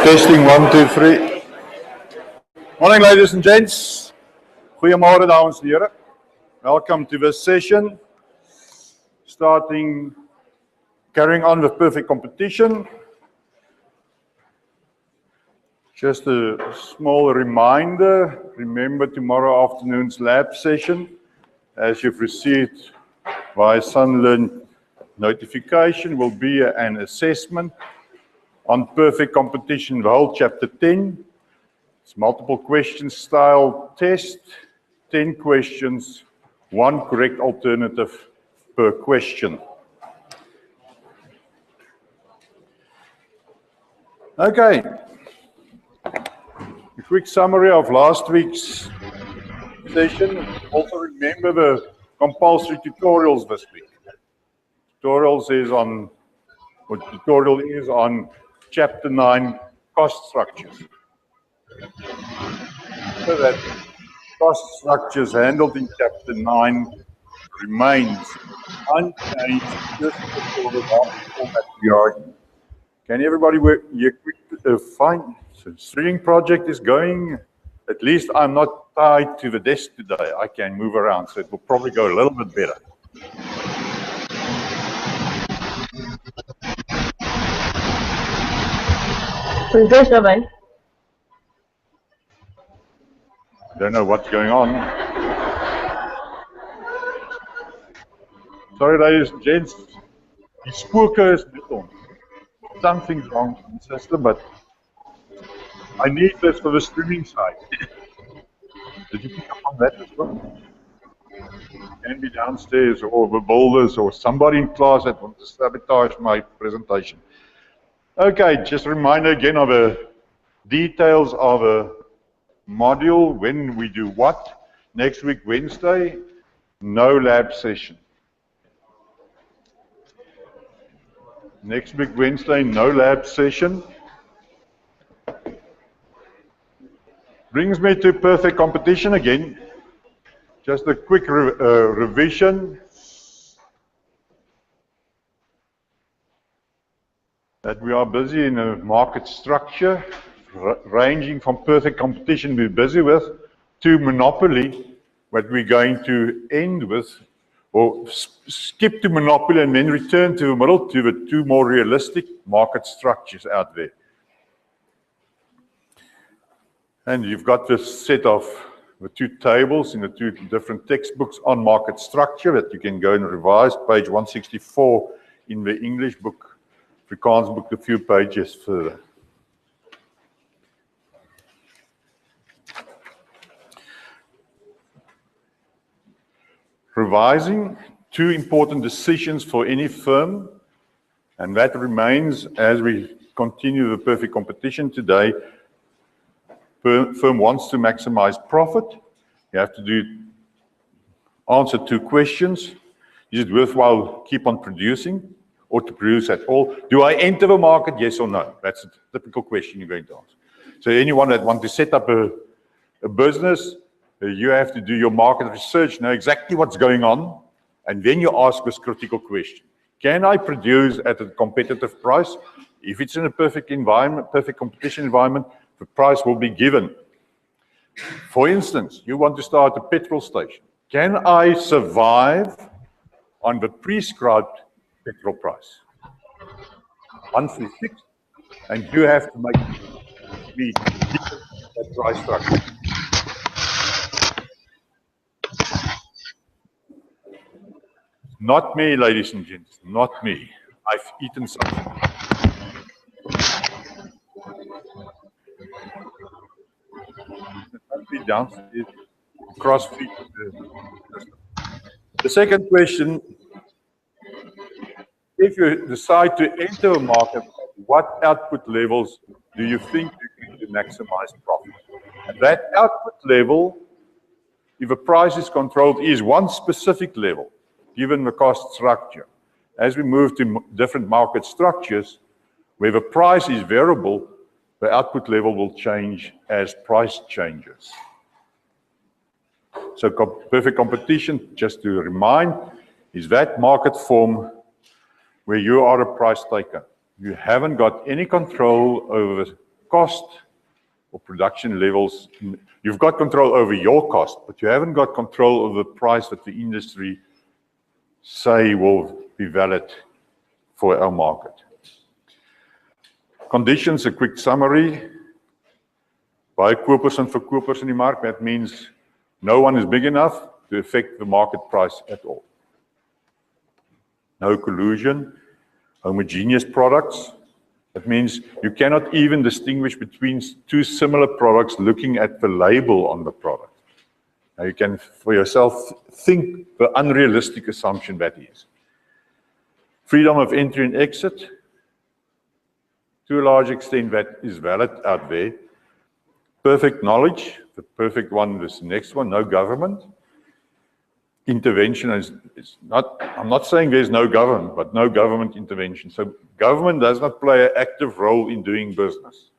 Testing 1, 2, 3. Morning, ladies and gents. Goeiemorgen, dames en heren. Welcome to this session. Carrying on with perfect competition. Just a small reminder, remember tomorrow afternoon's lab session, as you've received via Sunlearn notification, will be an assessment on perfect competition, the whole chapter 10. It's multiple question style test, 10 questions, 1 correct alternative per question. Okay, a quick summary of last week's session. Also remember the compulsory tutorials this week. Tutorial is on chapter 9, cost structures. So that cost structures handled in chapter 9 remains unchanged just before the format we are in. Can everybody find the streaming project is going? At least I'm not tied to the desk today. I can move around, so it will probably go a little bit better. Don't know what's going on. Sorry, ladies and gents. Die spooker is met ons. Something's wrong with the system, but I need this for the streaming side. Did you pick up on that as well? It can be downstairs or the builders or somebody in class that wants to sabotage my presentation. Okay, just a reminder again of the details of a module, when we do what. Next week, Wednesday, no lab session. Next week, Wednesday, no lab session. Brings me to perfect competition again. Just a quick revision. That we are busy in a market structure, ranging from perfect competition we're busy with, to monopoly, what we're going to end with, or skip to monopoly and then return to the middle, to the 2 more realistic market structures out there. And you've got this set of the 2 tables in the 2 different textbooks on market structure that you can go and revise, page 164 in the English book, Afrikaans book, a few pages further. Revising 2 important decisions for any firm, and that remains as we continue the perfect competition today. Firm wants to maximize profit. You have to answer 2 questions. Is it worthwhile keep on producing or to produce at all? Do I enter the market, yes or no? That's a typical question you're going to answer. So anyone that wants to set up a business, you have to do your market research, know exactly what's going on, and then you ask this critical question. Can I produce at a competitive price? If it's in a perfect environment, perfect competition environment, the price will be given. For instance, you want to start a petrol station. Can I survive on the prescribed petrol price? Monthly fixed, and you have to me that price structure. Not me, ladies and gents, not me. I've eaten something. Downstairs, cross-feed. The second question, if you decide to enter a market, what output levels do you think you can to maximize profit? And that output level, if a price is controlled, is one specific level, given the cost structure. As we move to different market structures, where the price is variable, the output level will change as price changes. So perfect competition, just to remind, is that market form where you are a price taker. You haven't got any control over cost or production levels. You've got control over your cost, but you haven't got control over the price that the industry say will be valid for our market. Conditions, a quick summary. Baie kopers en verkopers in die mark, that means no one is big enough to affect the market price at all. No collusion, homogeneous products. That means you cannot even distinguish between two similar products looking at the label on the product. Now you can, for yourself, think the unrealistic assumption that is. Freedom of entry and exit. To a large extent, that is valid out there. Perfect knowledge. The perfect one is the next one. No government. Intervention is not, I'm not saying there's no government, but no government intervention. So government does not play an active role in doing business.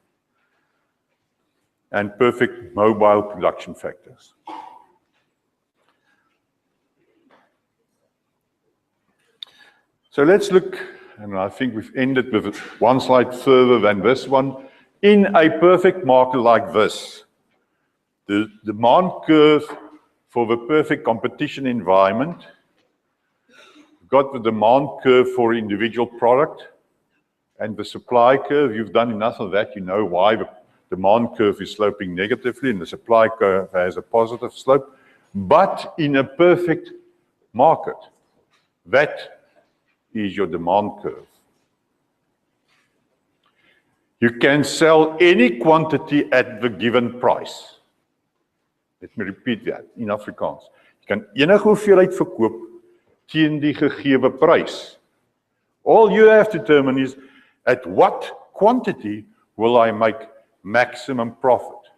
And perfect mobile production factors. So let's look, and I think we've ended with one slide further than this one. In a perfect market like this, the demand curve for the perfect competition environment, you've got the demand curve for individual product and the supply curve. You've done enough of that, you know why the demand curve is sloping negatively and the supply curve has a positive slope. But in a perfect market, that is your demand curve. You can sell any quantity at the given price. Let me repeat that in Afrikaans. Jy kan enige hoeveelheid verkoop teen die gegewe prys. All you have to determine is at what quantity will I make maximum profit?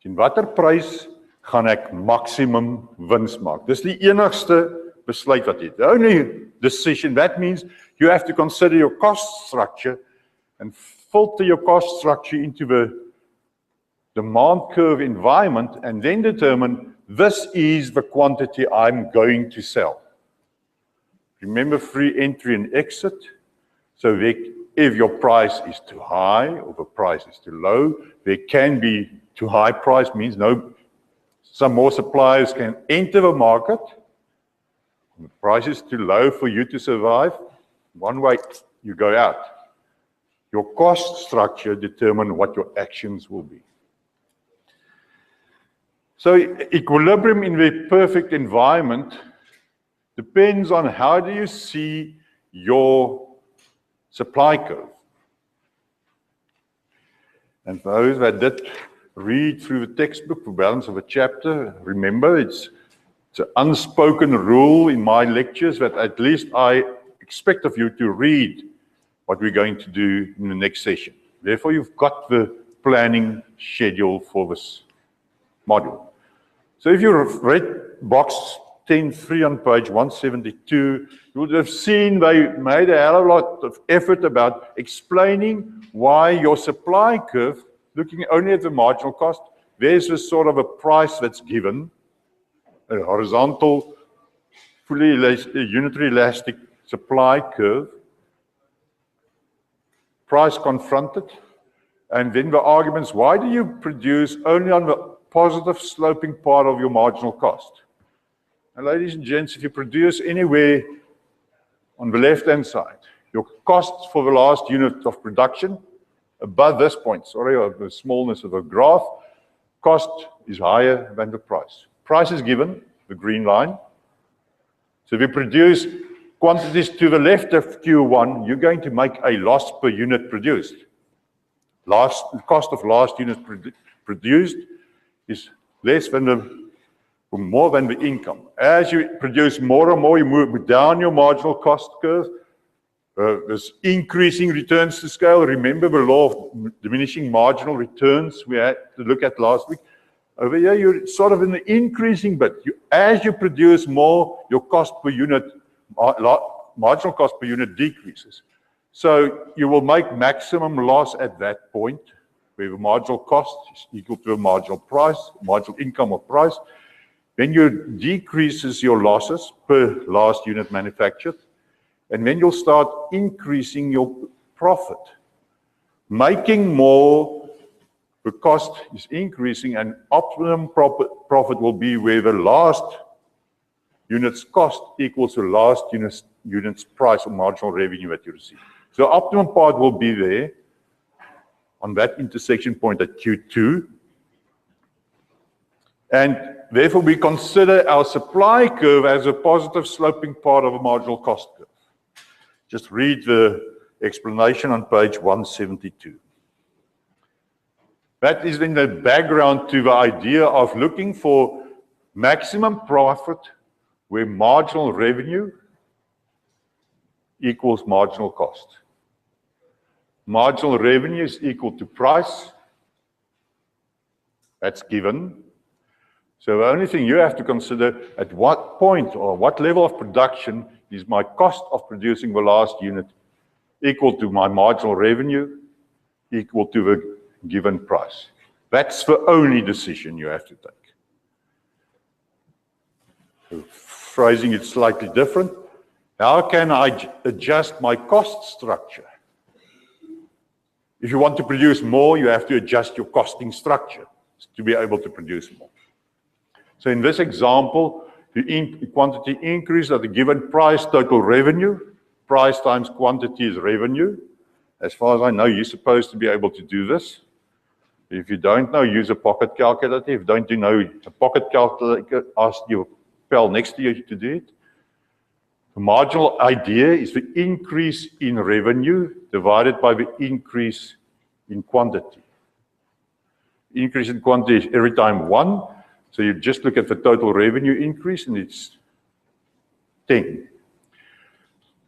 Teen watter prys gaan ek maksimum wins maak? Dis die enigste besluit wat jy het. The only decision, that means you have to consider your cost structure and filter your cost structure into the demand curve environment and then determine this is the quantity I'm going to sell. Remember free entry and exit. So if your price is too high or the price is too low, there can be too high price means some more suppliers can enter the market. The price is too low for you to survive. One way you go out. Your cost structure determines what your actions will be. So equilibrium in the perfect environment depends on how do you see your supply curve. And for those that did read through the textbook for balance of a chapter, remember it's an unspoken rule in my lectures that at least I expect of you to read what we're going to do in the next session. Therefore, you've got the planning schedule for this module. So if you've read box 10.3 on page 172, you would have seen they made a hell of a lot of effort about explaining why your supply curve, looking only at the marginal cost, there's a sort of a price that's given, a horizontal, fully unitary elastic supply curve, price confronted, and then the arguments, why do you produce only on the positive sloping part of your marginal cost? And ladies and gents, if you produce anywhere on the left-hand side, your cost for the last unit of production, above this point, sorry, of the smallness of a graph, cost is higher than the price. Price is given, the green line. So if you produce quantities to the left of Q1, you're going to make a loss per unit produced. The cost of last unit produced is less than more than the income. As you produce more and more, you move down your marginal cost curve. There's increasing returns to scale. Remember the law of diminishing marginal returns we had to look at last week. Over here, you're sort of in the increasing bit. As you produce more, your cost per unit, marginal cost per unit decreases. So you will make maximum loss at that point, where the marginal cost is equal to a marginal price, marginal income or price. Then you decreases your losses per last unit manufactured, and then you'll start increasing your profit Making more, the cost is increasing, and optimum profit will be where the last unit's cost equals the last unit's price or marginal revenue that you receive. So the optimum part will be there on that intersection point at Q2. And therefore, we consider our supply curve as a positive sloping part of a marginal cost curve. Just read the explanation on page 172. That is in the background to the idea of looking for maximum profit where marginal revenue equals marginal cost. Marginal revenue is equal to price. That's given. So the only thing you have to consider, at what point or what level of production is my cost of producing the last unit equal to my marginal revenue, equal to the given price. That's the only decision you have to take. So phrasing it slightly different. How can I adjust my cost structure? If you want to produce more, you have to adjust your costing structure to be able to produce more. So in this example, the quantity increase at the given price, total revenue. Price times quantity is revenue. As far as I know, you're supposed to be able to do this. If you don't know, use a pocket calculator. If you don't know a pocket calculator, ask your pal next to you to do it. The marginal idea is the increase in revenue divided by the increase in quantity. Increase in quantity is every time 1. So you just look at the total revenue increase and it's 10.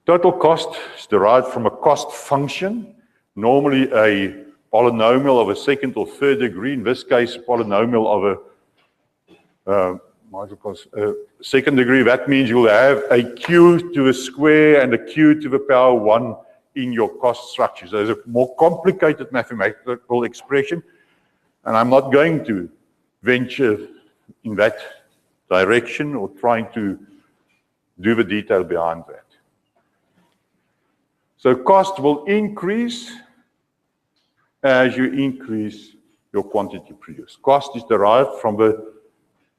Total cost is derived from a cost function, normally a polynomial of a second or third degree, in this case, a polynomial of a second degree. That means you'll have a q to the square and a q to the power 1 in your cost structure. So there's a more complicated mathematical expression, and I'm not going to venture in that direction or trying to do the detail behind that. So cost will increase as you increase your quantity produced. Cost is derived from the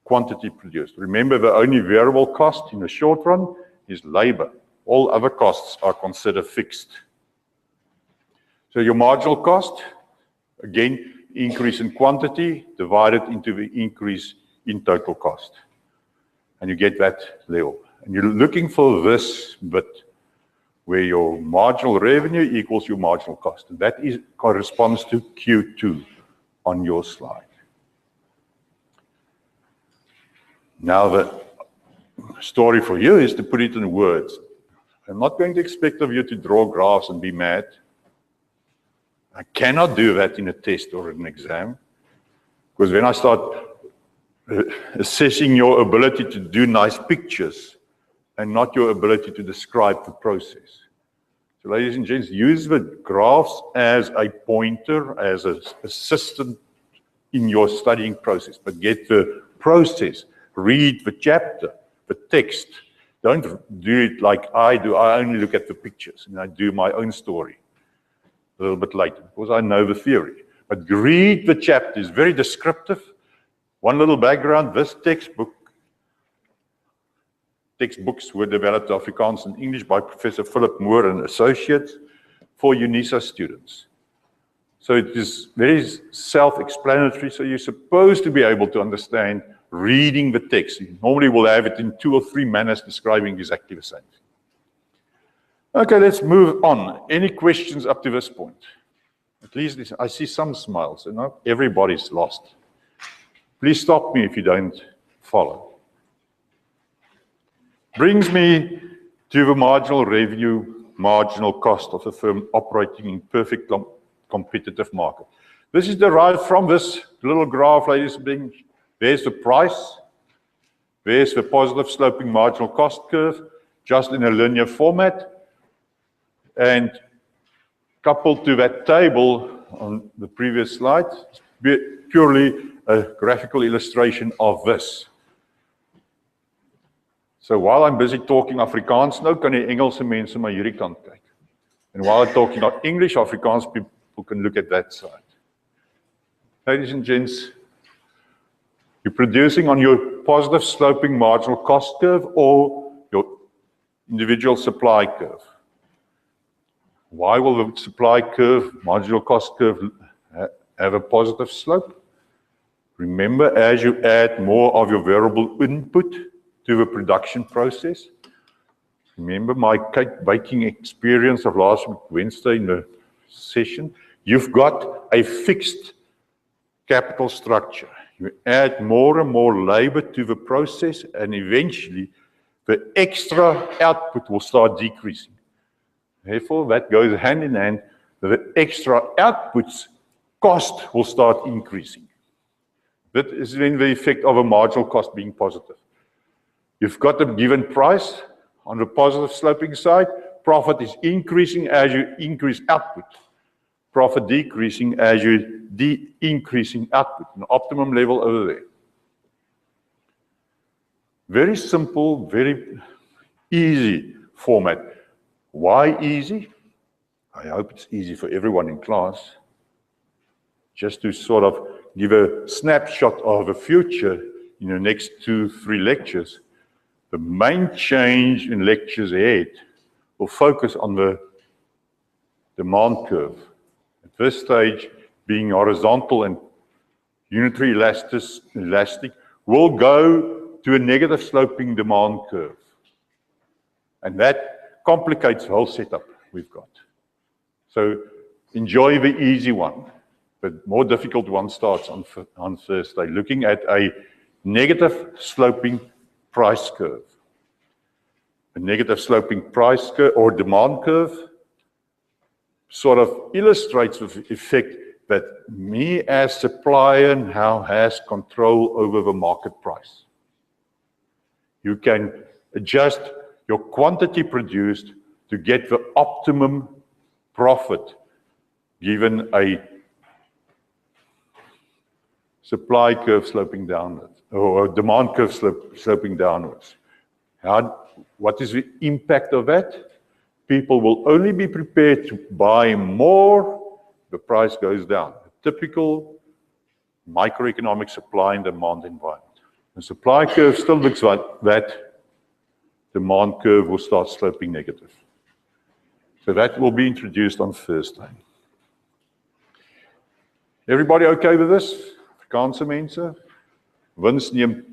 quantity produced. Remember, the only variable cost in the short run is labor. All other costs are considered fixed. So your marginal cost, again, increase in quantity divided into the increase in total cost. And you get that level. And you're looking for this bit where your marginal revenue equals your marginal cost. And that corresponds to Q2 on your slide. Now the story for you is to put it in words. I'm not going to expect of you to draw graphs and be mad. I cannot do that in a test or an exam, because when I start assessing your ability to do nice pictures and not your ability to describe the process. So ladies and gents, use the graphs as a pointer, as an assistant in your studying process, but get the process. Read the chapter, the text. Don't do it like I do. I only look at the pictures and I do my own story a little bit later because I know the theory. But read the chapter. It's very descriptive. One little background, this textbooks were developed Afrikaans and English by Professor Philip Moore and Associates for UNISA students. So it is very self-explanatory, so you're supposed to be able to understand reading the text. You normally will have it in 2 or 3 manners describing exactly the same thing. Okay, let's move on. Any questions up to this point? At least I see some smiles, and not everybody's lost. Please stop me if you don't follow. Brings me to the marginal revenue, marginal cost of a firm operating in perfect competitive market. This is derived from this little graph, ladies and gentlemen. There's the price. There's the positive sloping marginal cost curve, just in a linear format. And coupled to that table on the previous slide, purely a graphical illustration of this. So while I'm busy talking Afrikaans nou, kan die Engelse mense maar hierdie kant kyk. En while I'm talking about English, Afrikaans People can look at that side. Ladies and gents, you're producing on your positive sloping marginal cost curve or your individual supply curve. Why will the supply curve, marginal cost curve, have a positive slope? Remember, as you add more of your variable input to the production process, remember my cake baking experience of last week, Wednesday in the session, you've got a fixed capital structure. You add more and more labor to the process, and eventually the extra output will start decreasing. Therefore, that goes hand in hand. The extra output's cost will start increasing. That is then the effect of a marginal cost being positive. You've got a given price on the positive sloping side. Profit is increasing as you increase output. Profit decreasing as you increasing output, an optimum level over there. Very simple, very easy format. Why easy? I hope it's easy for everyone in class. Just to sort of give a snapshot of the future in the next 2-3 lectures. The main change in lectures ahead will focus on the demand curve. At this stage, being horizontal and unitary elastic, will go to a negative sloping demand curve. And that complicates the whole setup we've got. So enjoy the easy one. The more difficult one starts on Thursday, looking at a negative sloping price curve. A negative sloping price curve or demand curve sort of illustrates the effect that me as supplier now has control over the market price. You can adjust your quantity produced to get the optimum profit given a supply curve sloping downwards or a demand curve sloping downwards. What is the impact of that? People will only be prepared to buy more, the price goes down. A typical microeconomic supply and demand environment. The supply curve still looks like that, demand curve will start sloping negative. So that will be introduced on Thursday. Everybody okay with this? Afrikaanse mense? Wins neem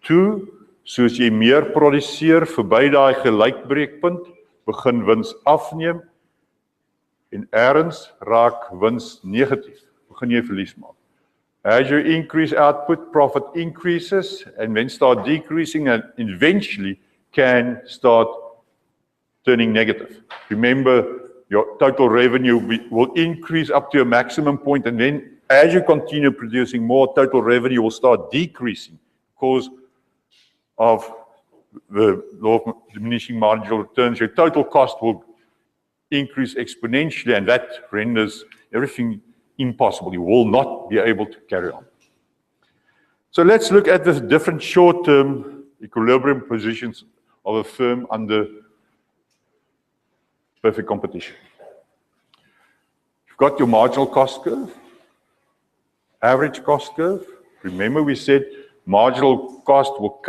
toe, soos jy meer produseer, verby daai gelykbreekpunt, begin wins afneem, en ergens raak wins negatief, begin jy verlies maak. As you increase output, profit increases, and then start decreasing, and eventually can start turning negative. Remember, your total revenue will increase up to a maximum point, and then as you continue producing more, total revenue will start decreasing because of the law of diminishing marginal returns. Your total cost will increase exponentially, and that renders everything impossible. You will not be able to carry on. So let's look at the different short-term equilibrium positions of a firm under perfect competition. You've got your marginal cost curve, average cost curve. Remember we said marginal cost will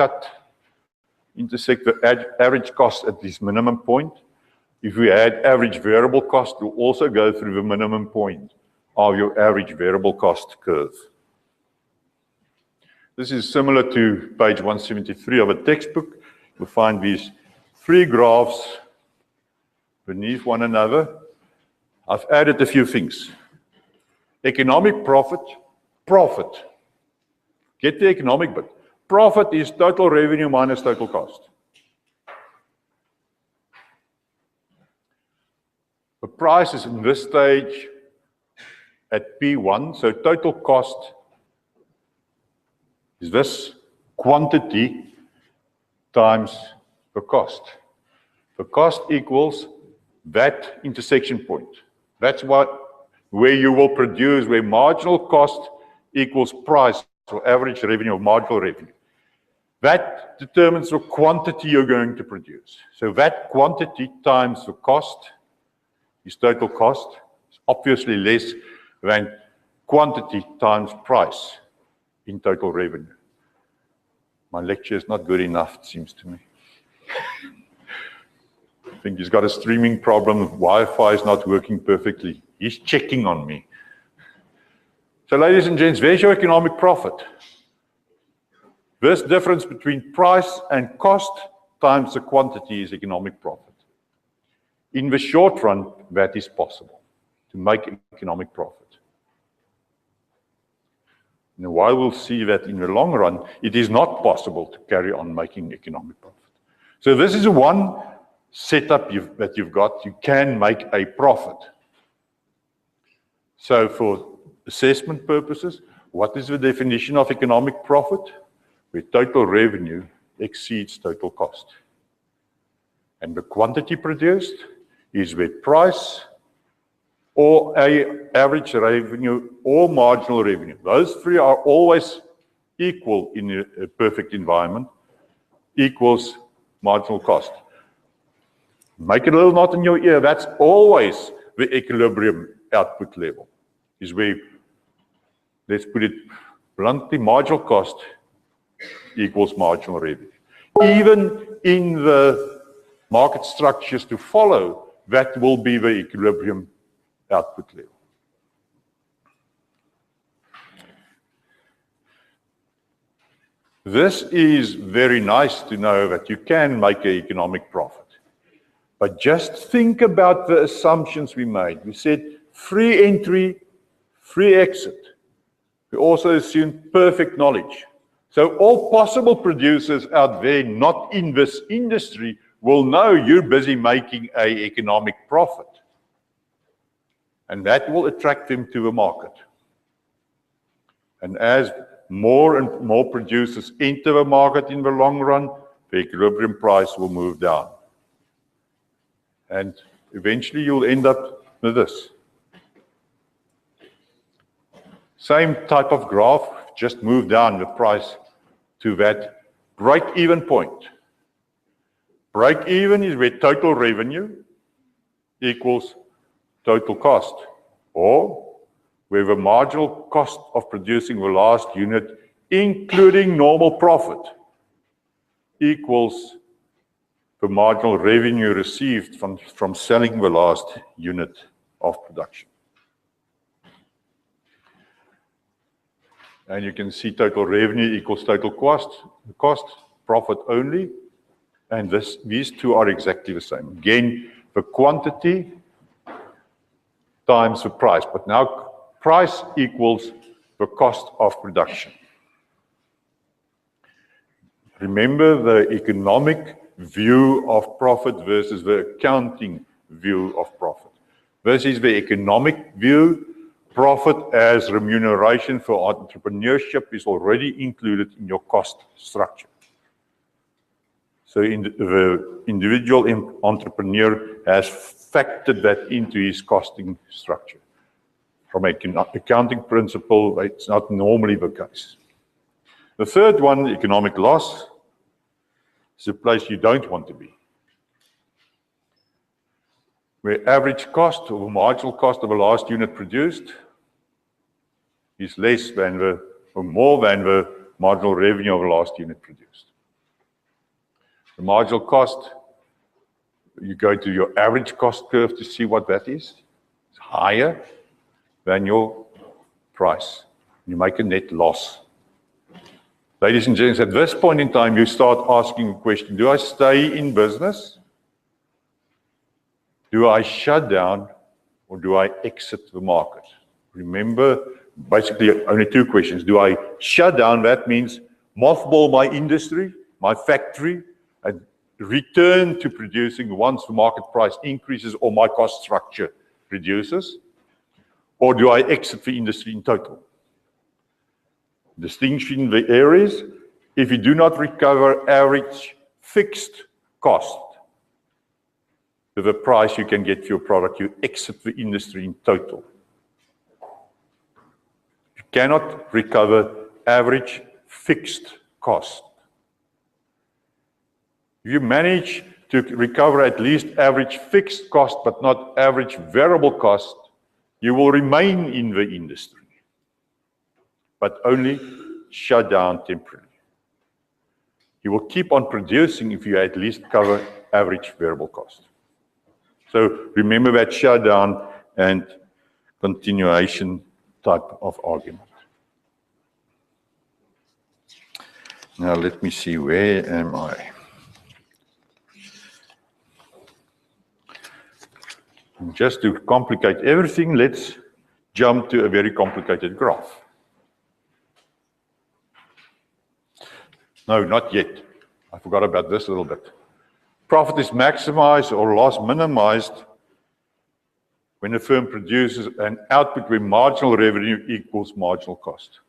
intersect the average cost at this minimum point. If we add average variable cost, we'll also go through the minimum point of your average variable cost curve. This is similar to page 173 of a textbook. You'll find these three graphs beneath one another. I've added a few things. Economic profit. Get the economic bit. Profit is total revenue minus total cost. The price is in this stage at P1, so total cost is this quantity times the cost. The cost equals that intersection point. That's where you will produce, where marginal cost equals price, or average revenue or marginal revenue. That determines the quantity you're going to produce. So that quantity times the cost is total cost, is obviously less than quantity times price in total revenue. My lecture is not good enough, it seems to me. I think he's got a streaming problem. Wi-Fi is not working perfectly. He's checking on me. So ladies and gents, there's your economic profit. This difference between price and cost times the quantity is economic profit. In the short run, that is possible, to make economic profit. Now, while we'll see that in the long run, it is not possible to carry on making economic profit. So this is one setup that you've got. You can make a profit. So for assessment purposes, what is the definition of economic profit? Where total revenue exceeds total cost. And the quantity produced is where price or average revenue or marginal revenue. Those three are always equal in a perfect environment, equals marginal cost. Make it a little knot in your ear. That's always the equilibrium output level, is where, let's put it bluntly, marginal cost equals marginal revenue. Even in the market structures to follow, that will be the equilibrium output level. This is very nice to know that you can make an economic profit. But just think about the assumptions we made. We said free entry, free exit. We also assumed perfect knowledge. So all possible producers out there not in this industry will know you're busy making an economic profit. And that will attract them to the market. And as more and more producers enter the market in the long run, the equilibrium price will move down. And eventually you'll end up with this. Same type of graph, just move down the price to that break-even point. Break-even is where total revenue equals total cost, or where the marginal cost of producing the last unit, including normal profit, equals the marginal revenue received from selling the last unit of production. And you can see total revenue equals total cost, profit only, and these two are exactly the same. Again, the quantity times the price, but now price equals the cost of production. Remember the economic view of profit versus the accounting view of profit. This is the economic view. Profit as remuneration for entrepreneurship is already included in your cost structure. So the individual entrepreneur has factored that into his costing structure. From an accounting principle, it's not normally the case. The third one, economic loss, is a place you don't want to be. Where average cost or marginal cost of a last unit produced is less than or more than the marginal revenue of the last unit produced. The marginal cost, you go to your average cost curve to see what that is. It's higher than your price. You make a net loss. Ladies and gents, at this point in time, you start asking the question, do I stay in business? Do I shut down? Or do I exit the market? Remember, basically only two questions. Do I shut down? That means mothball my industry, my factory, and return to producing once the market price increases or my cost structure reduces? Or do I exit the industry in total? Distinction the areas, if you do not recover average fixed cost to the price you can get for your product, you exit the industry in total. You cannot recover average fixed cost. If you manage to recover at least average fixed cost, but not average variable cost, You will remain in the industry, but only shut down temporarily. You will keep on producing if you at least cover average variable cost. So remember that shutdown and continuation type of argument. Now let me see, where am I? Just to complicate everything, let's jump to a very complicated graph. No, not yet. I forgot about this a little bit. Profit is maximized or loss minimized when a firm produces an output where marginal revenue equals marginal cost.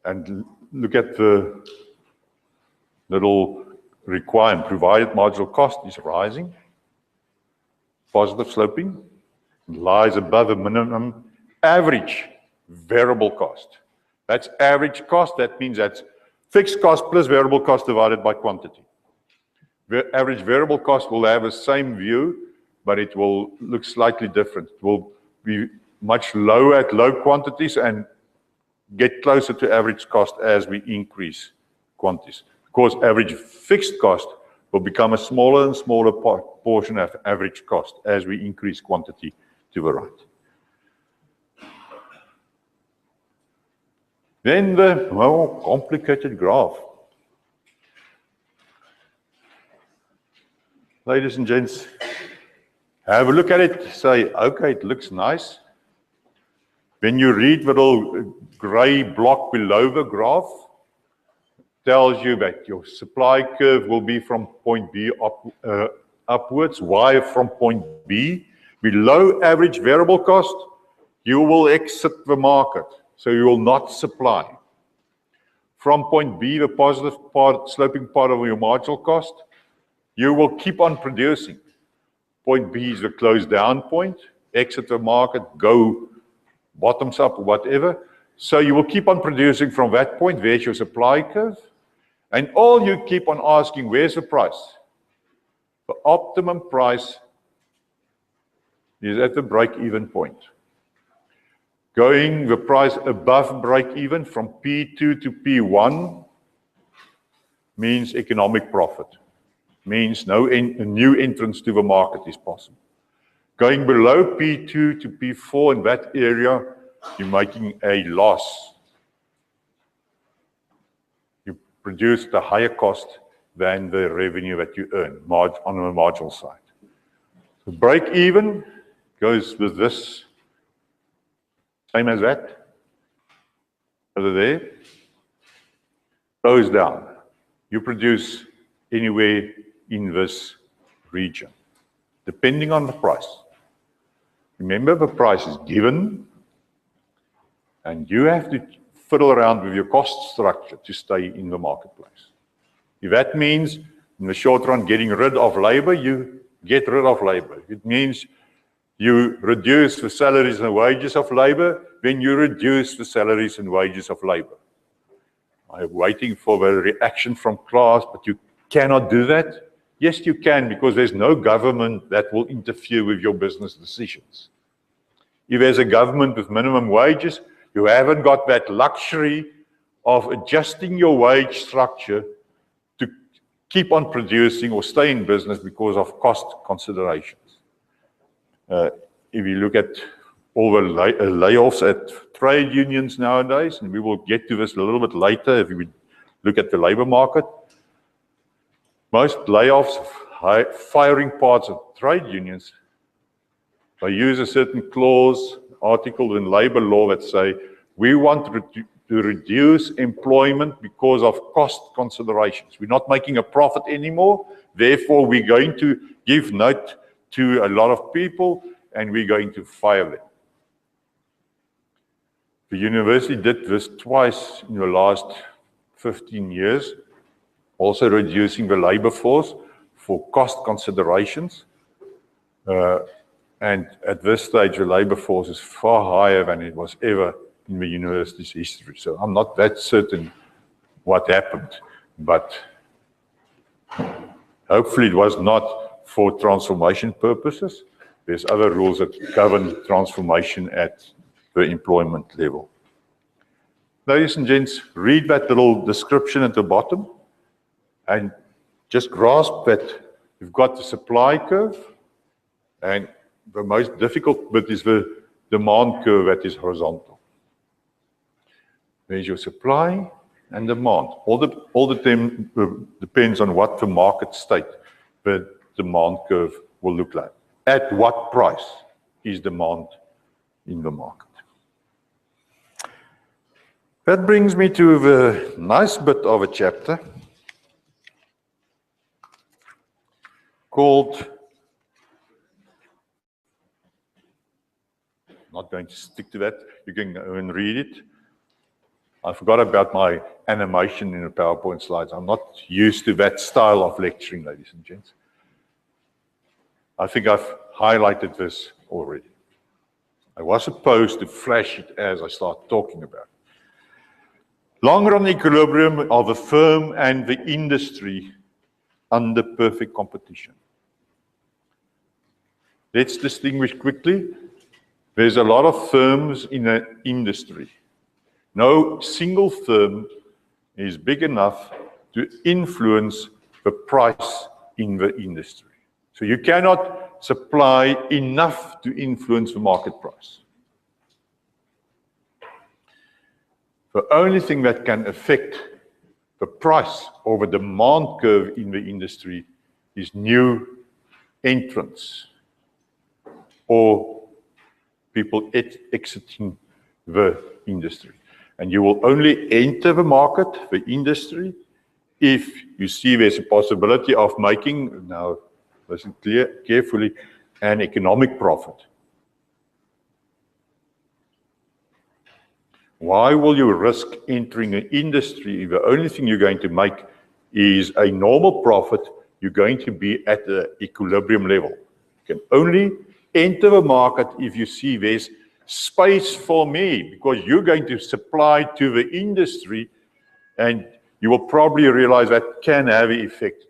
And look at the little requirement, provided marginal cost is rising, positive sloping, lies above a minimum average variable cost. That's average cost. That means that's fixed cost plus variable cost divided by quantity. The average variable cost will have the same view, but it will look slightly different. It will be much lower at low quantities and get closer to average cost as we increase quantities. Of course, average fixed cost will become a smaller and smaller portion of average cost as we increase quantity to the right. Then the more complicated graph. Ladies and gents, have a look at it, say, okay, it looks nice. When you read the little gray block below the graph, tells you that your supply curve will be from point B upwards, Y from point B. Below average variable cost, you will exit the market. So you will not supply. From point B, the positive part, sloping part of your marginal cost, you will keep on producing. Point B is the close down point, exit the market, go bottoms up, whatever. So you will keep on producing from that point. Where's your supply curve? And all you keep on asking, where's the price? The optimum price is at the break-even point. Going the price above break-even from P2 to P1 means economic profit, means no new entrance to the market is possible. Going below P2 to P4 in that area, you're making a loss. You produce the higher cost than the revenue that you earn on the marginal side. The break-even goes with this. Same as that, over there, goes down. You produce anywhere in this region, depending on the price. Remember, the price is given, and you have to fiddle around with your cost structure to stay in the marketplace. If that means, in the short run, getting rid of labor, you get rid of labor. It means you reduce the salaries and wages of labor, then you reduce the salaries and wages of labor. I'm waiting for the reaction from class, but you cannot do that. Yes, you can, because there's no government that will interfere with your business decisions. If there's a government with minimum wages, you haven't got that luxury of adjusting your wage structure to keep on producing or stay in business because of cost considerations. If you look at all the layoffs at trade unions nowadays, and we will get to this a little bit later if we look at the labor market, most layoffs, firing parts of trade unions, they use a certain clause, article in labor law that say, we want to reduce employment because of cost considerations. We're not making a profit anymore, therefore we're going to give note to a lot of people and we're going to fire them. The university did this twice in the last 15 years, also reducing the labor force for cost considerations. And at this stage, the labor force is far higher than it was ever in the university's history. So I'm not that certain what happened, but hopefully it was not for transformation purposes. There's other rules that govern transformation at the employment level. Ladies and gents, read that little description at the bottom and just grasp that you've got the supply curve, and the most difficult bit is the demand curve that is horizontal. There's your supply and demand. All the time depends on what the market state the demand curve will look like. At what price is demand in the market? That brings me to the nice bit of a chapter called, I'm not going to stick to that, you can go and read it. I forgot about my animation in the PowerPoint slides. I'm not used to that style of lecturing, ladies and gents. I think I've highlighted this already. I was supposed to flash it as I start talking about it. Long-run equilibrium of a firm and the industry under perfect competition. Let's distinguish quickly. There's a lot of firms in an industry. No single firm is big enough to influence the price in the industry. So you cannot supply enough to influence the market price. The only thing that can affect the price or the demand curve in the industry is new entrants or people exiting the industry. And you will only enter the market, the industry, if you see there's a possibility of making, now listen carefully, an economic profit. Why will you risk entering an industry if the only thing you're going to make is a normal profit? You're going to be at the equilibrium level. You can only enter the market if you see there's space for me, because you're going to supply to the industry, and you will probably realize that can have an effect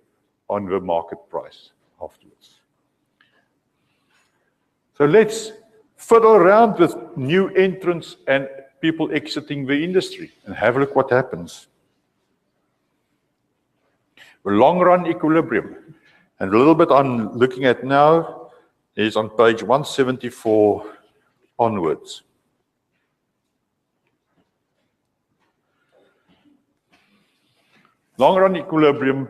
on the market price afterwards. So let's fiddle around with new entrants and people exiting the industry and have a look what happens. The long-run equilibrium, and a little bit I'm looking at now is on page 174 onwards. Long-run equilibrium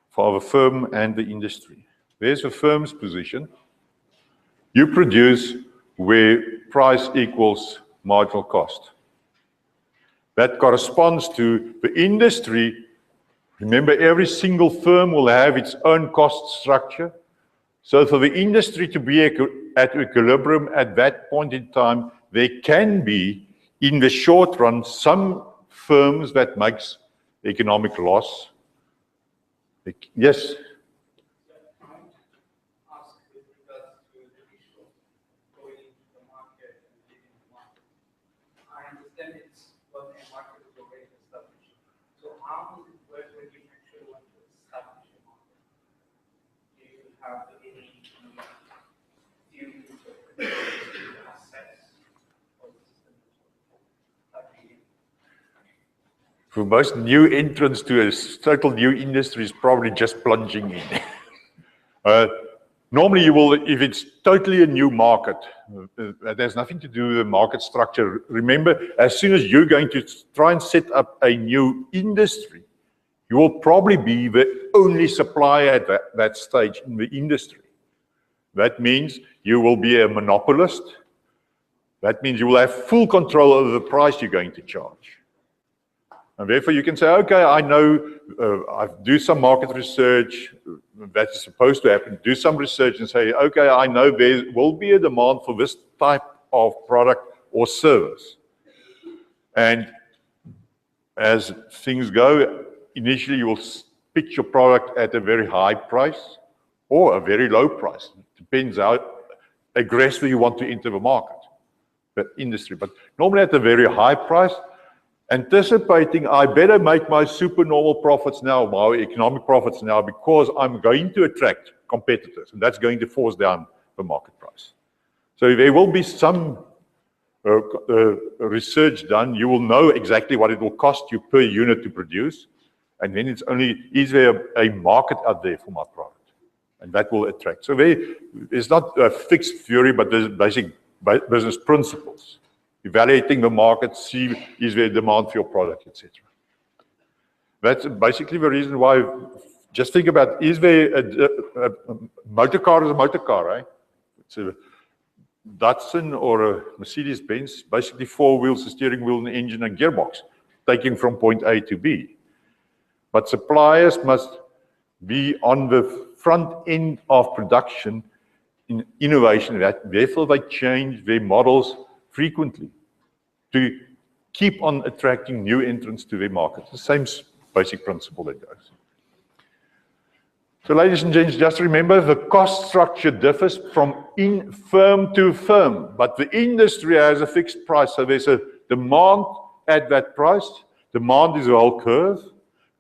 for the firm and the industry. There's the firm's position. You produce where price equals marginal cost. That corresponds to the industry. Remember, every single firm will have its own cost structure. So for the industry to be at equilibrium at that point in time, there can be, in the short run, some firms that makes economic loss. Yes? For most new entrants to a total new industry is probably just plunging in. Normally you will, if it's totally a new market, that has nothing to do with the market structure. Remember, as soon as you're going to try and set up a new industry, you will probably be the only supplier at that stage in the industry. That means you will be a monopolist. That means you will have full control over the price you're going to charge. And therefore you can say, okay, I know, I do some market research, that is supposed to happen, do some research and say, okay, I know there will be a demand for this type of product or service. And as things go, initially you will pitch your product at a very high price or a very low price. It depends how aggressively you want to enter the market, the industry. But normally at a very high price, anticipating I better make my supernormal profits now, my economic profits now, because I'm going to attract competitors, and that's going to force down the market price. So there will be some research done. You will know exactly what it will cost you per unit to produce, and then it's only, is there a market out there for my product? And that will attract. So it's not a fixed theory, but there's basic business principles. Evaluating the market, see is there demand for your product, etc. That's basically the reason why, just think about, is there a motor car is a motor car, right? It's a Datsun or a Mercedes-Benz, basically 4 wheels, a steering wheel, an engine, and gearbox, taking from point A to B. But suppliers must be on the front end of production in innovation. Therefore, they change their models frequently to keep on attracting new entrants to their market. The same basic principle that goes. So ladies and gents, just remember the cost structure differs from firm to firm, but the industry has a fixed price. So there's a demand at that price. Demand is a whole curve.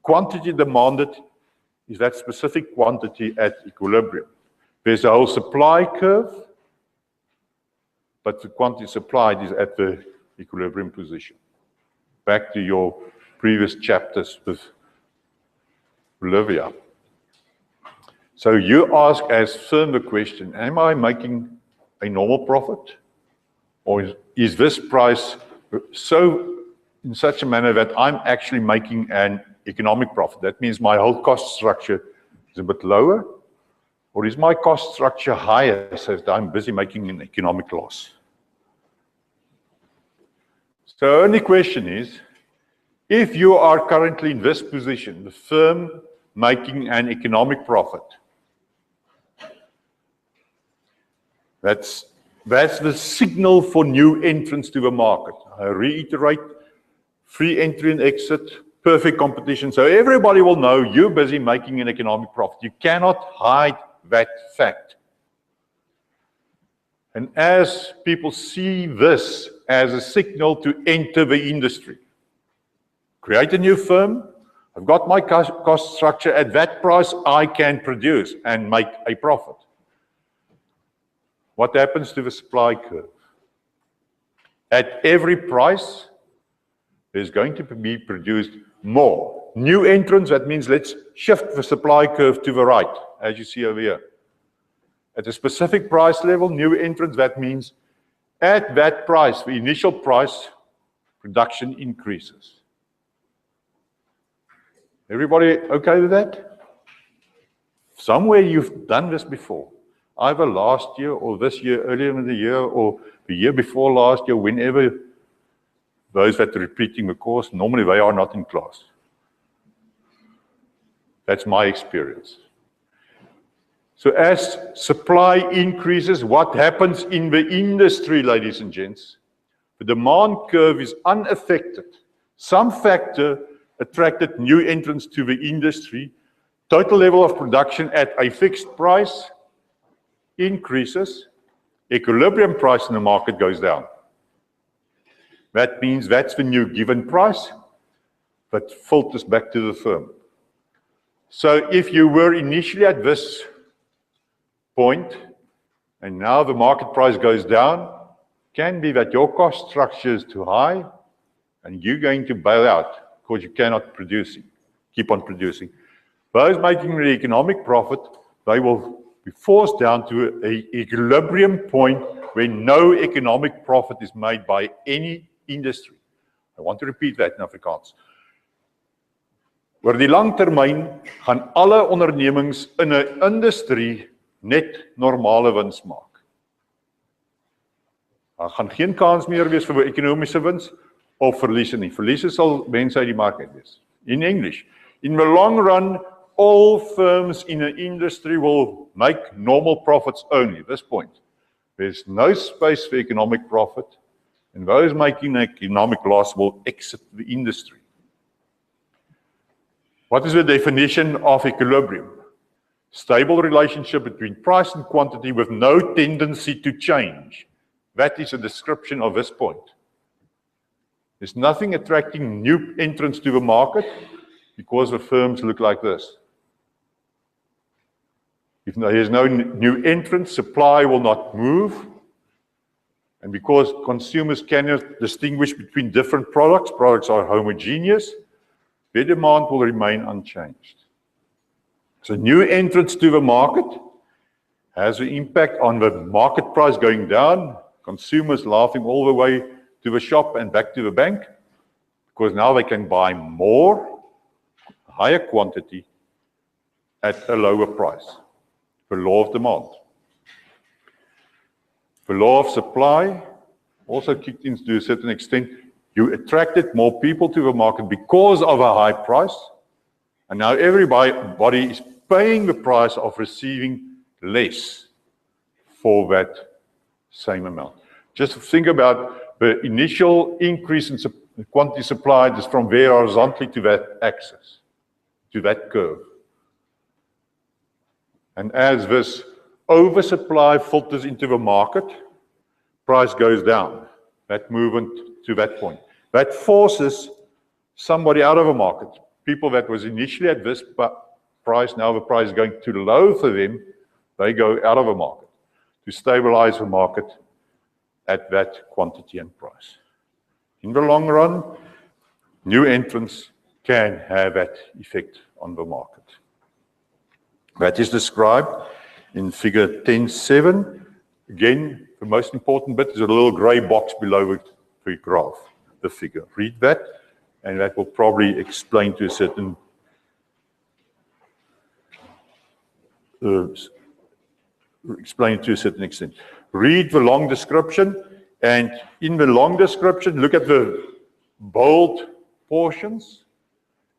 Quantity demanded is that specific quantity at equilibrium. There's a whole supply curve, but the quantity supplied is at the equilibrium position. Back to your previous chapters with Olivia. So you ask as firm the question, am I making a normal profit? Or is this price so in such a manner that I'm actually making an economic profit? That means my whole cost structure is a bit lower. Or is my cost structure higher so that I'm busy making an economic loss? So the only question is, if you are currently in this position, the firm making an economic profit, that's the signal for new entrants to the market. I reiterate, free entry and exit, perfect competition. So everybody will know you're busy making an economic profit. You cannot hide that fact. And as people see this as a signal to enter the industry, create a new firm, I've got my cost structure at that price, I can produce and make a profit. What happens to the supply curve? At every price, there's going to be produced more. New entrants, that means let's shift the supply curve to the right, as you see over here. At a specific price level, new entrants, that means at that price, the initial price, production increases. Everybody okay with that? Somewhere you've done this before. Either last year or this year, earlier in the year, or the year before last year, whenever those that are repeating the course, normally they are not in class. That's my experience. So as supply increases, what happens in the industry, ladies and gents? The demand curve is unaffected. Some factor attracted new entrants to the industry. Total level of production at a fixed price increases. Equilibrium price in the market goes down. That means that's the new given price, but filters back to the firm. So if you were initially at this point, and now the market price goes down, can be that your cost structure is too high, and you're going to bail out because you cannot keep on producing. Those making the economic profit, they will be forced down to an equilibrium point where no economic profit is made by any industry. I want to repeat that in Afrikaans. Oor die lang termyn gaan alle ondernemings in 'n industrie net normale wins maak. Daar gaan geen kans meer wees vir ekonomiese wins of verliese nie. Verliese sal mense uit die mark uit wees. In English, in the long run, all firms in an industry will make normal profits only. At this point, there's no space for economic profit, and those making economic loss will exit the industry. What is the definition of equilibrium? Stable relationship between price and quantity with no tendency to change. That is a description of this point. There's nothing attracting new entrants to the market because the firms look like this. If there's no new entrant, supply will not move. And because consumers cannot distinguish between different products are homogeneous, their demand will remain unchanged. So new entrants to the market has an impact on the market price going down, consumers laughing all the way to the shop and back to the bank, because now they can buy more, higher quantity, at a lower price. The law of demand. The law of supply also kicked in to a certain extent. You attracted more people to the market because of a high price, and now everybody is paying the price of receiving less for that same amount. Just think about the initial increase in quantity supplied is from there horizontally to that axis, to that curve. And as this oversupply filters into the market, price goes down. That movement to that point. That forces somebody out of a market. People that was initially at this price, now the price is going too low for them, they go out of a market to stabilize the market at that quantity and price. In the long run, new entrants can have that effect on the market. That is described in figure 10.7. Again, the most important bit is a little gray box below the graph, the figure. Read that, and that will probably explain to a certain extent. Read the long description, and in the long description, look at the bold portions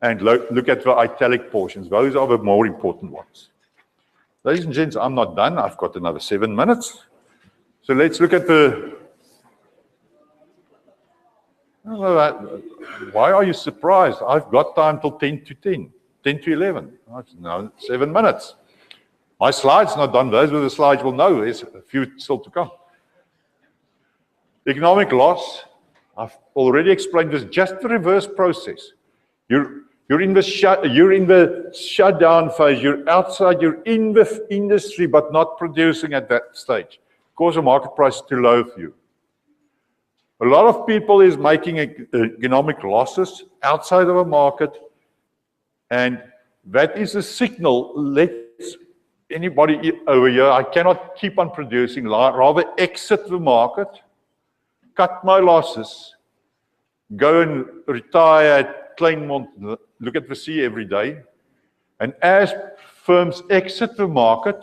and look at the italic portions. Those are the more important ones. Ladies and gents, I'm not done. I've got another 7 minutes. So let's look at the... Why are you surprised? I've got time till 10 to 11. Now 7 minutes. My slides not done. Those with the slides will know. There's a few still to come. Economic loss, I've already explained this, just the reverse process. You're in the shutdown phase, you're outside, you're in the industry, but not producing at that stage, because the market price is too low for you. A lot of people is making economic losses outside of a market, and that is a signal. Let's anybody over here, I cannot keep on producing, rather exit the market, cut my losses, go and retire at Kleinmond, look at the sea every day. And as firms exit the market,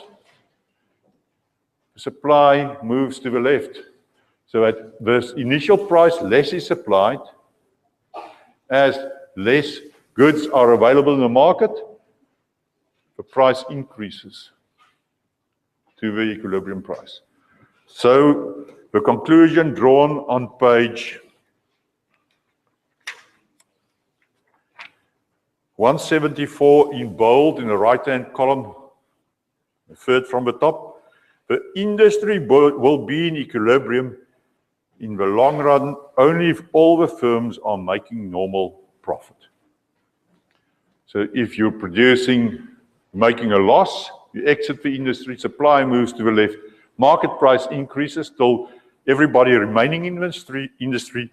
supply moves to the left. So at this initial price, less is supplied. As less goods are available in the market, the price increases to the equilibrium price. So the conclusion drawn on page 174 in bold in the right-hand column, the third from the top, the industry will be in equilibrium in the long run only if all the firms are making normal profit. So if you're making a loss, you exit the industry, supply moves to the left, market price increases till everybody remaining in the industry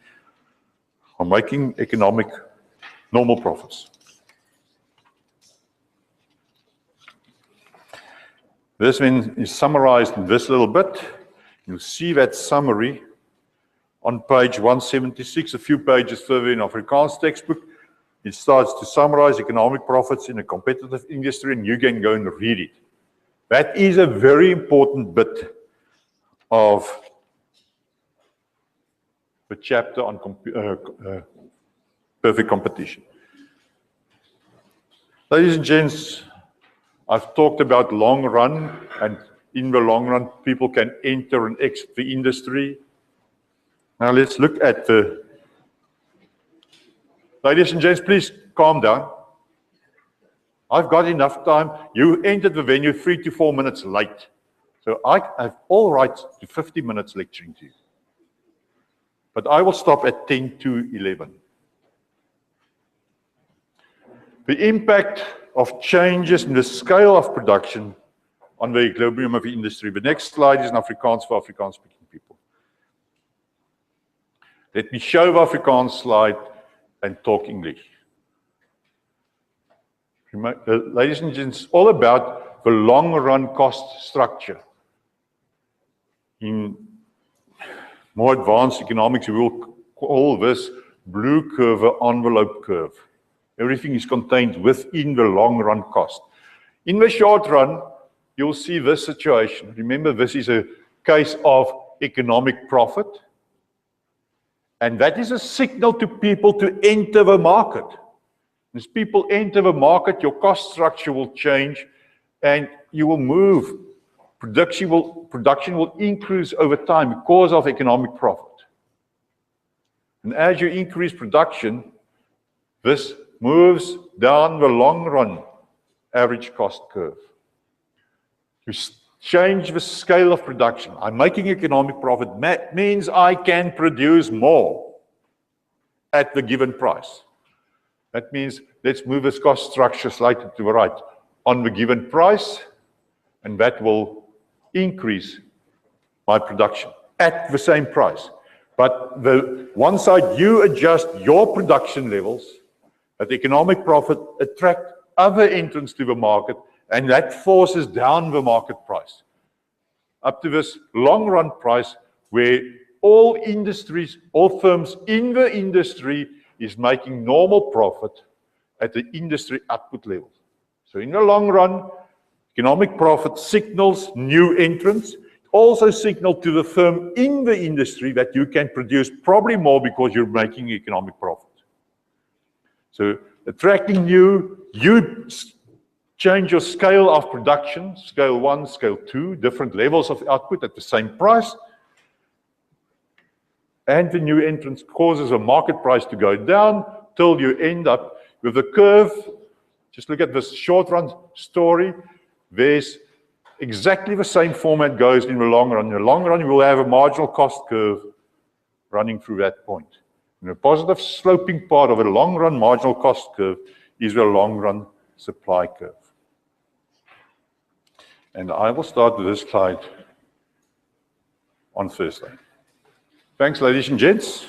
are making economic normal profits. This one is summarized in this little bit. You'll see that summary on page 176, a few pages further in Afrikaans textbook. It starts to summarize economic profits in a competitive industry, and you can go and read it. That is a very important bit of the chapter on perfect competition. Ladies and gents, I've talked about long run, and in the long run, people can enter and exit the industry. Now let's look at the... Ladies and gents, please calm down. I've got enough time. You entered the venue 3 to 4 minutes late. So I have all right to 50 minutes lecturing to you. but I will stop at 10 to 11. The impact of changes in the scale of production on the equilibrium of the industry. The next slide is in Afrikaans for Afrikaans-speaking people. Let me show the Afrikaans slide and talk English. Ladies and gents, it's all about the long-run cost structure. In more advanced economics, we will call this blue curve an envelope curve. Everything is contained within the long-run cost. In the short run, you'll see this situation. Remember, this is a case of economic profit. And that is a signal to people to enter the market. As people enter the market, your cost structure will change and you will move. Production will increase over time because of economic profit. And as you increase production, this moves down the long run average cost curve. You change the scale of production. I'm making economic profit. That means I can produce more at the given price. That means let's move this cost structure slightly to the right on the given price, and that will increase my production at the same price. But the one side, you adjust your production levels, that economic profit attract other entrants to the market, and that forces down the market price up to this long-run price where all industries, all firms in the industry is making normal profit at the industry output level. So in the long run, economic profit signals new entrants. It also signals to the firm in the industry that you can produce probably more because you're making economic profit. So attracting new, you change your scale of production, scale 1, scale 2, different levels of output at the same price. And the new entrance causes a market price to go down till you end up with a curve. Just look at this short run story. There's exactly the same format goes in the long run. In the long run, you will have a marginal cost curve running through that point. And the positive sloping part of a long run marginal cost curve is the long run supply curve. And I will start with this slide on Thursday. Thanks, ladies and gents.